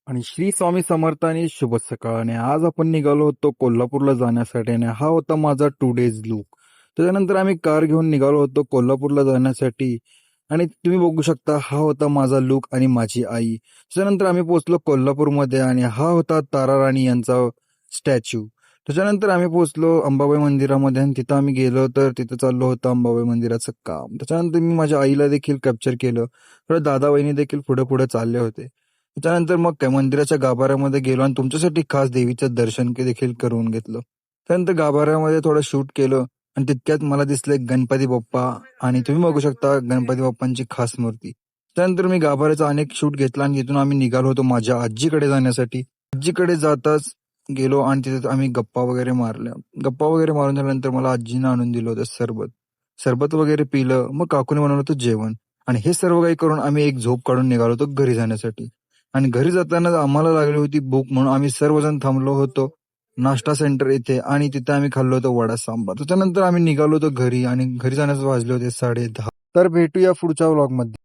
आणि श्री स्वामी समर्थ आणि शुभ सकाळ. आणि आज आपण निघालो होतो कोल्हापूरला जाण्यासाठी आणि हा होता माझा 2 days लूक. त्याच्यानंतर आम्ही कार घेऊन निघालो होतो कोल्हापूरला जाण्यासाठी आणि तुम्ही बघू शकता हा होता माझा लूक आणि माझी आई. त्याच्यानंतर आम्ही पोहोचलो कोल्हापूरमध्ये आणि हा होता तारा राणी यांचा स्टॅच्यू. त्याच्यानंतर आम्ही पोहोचलो अंबाबाई मंदिरामध्ये आणि तिथं आम्ही गेलो तर तिथं चाललो होतं अंबाबाई मंदिराचं काम. त्याच्यानंतर मी माझ्या आईला देखील कॅप्चर केलं. तर दादा वहिनी देखील पुढे पुढे चालले होते. त्यानंतर मग काय मंदिराच्या गाभाऱ्यामध्ये गेलो आणि तुमच्यासाठी खास देवीचं दर्शन देखील करून घेतलं. त्यानंतर गाभाऱ्यामध्ये थोडं शूट केलं आणि तितक्यात मला दिसले गणपती बाप्पा आणि तुम्ही बघू शकता गणपती बाप्पांची खास मूर्ती. त्यानंतर मी गाभाऱ्याचा अनेक शूट घेतला आणि तिथून आम्ही निघालो होतो माझ्या आजीकडे जाण्यासाठी. आजीकडे जाताच गेलो आणि तिथे आम्ही गप्पा वगैरे मारल्या. गप्पा वगैरे मारून झाल्यानंतर मला आजीनं आणून दिलं होतं सरबत. सरबत वगैरे पिलं. मग काकूने बनवलं होतं जेवण आणि हे सर्व काही करून आम्ही एक झोप काढून निघालो होतो घरी जाण्यासाठी. आणि घरी जाताना आम्हाला लागली होती भूक म्हणून आम्ही सर्वजण थांबलो होतो नाश्ता सेंटर येथे आणि तिथे आम्ही खाल्लो होतो वडा सांबार. त्याच्यानंतर आम्ही निघालो होतो घरी आणि घरी जाण्यास वाजले होते 10:30. तर भेटूया पुढच्या व्लॉगमध्ये.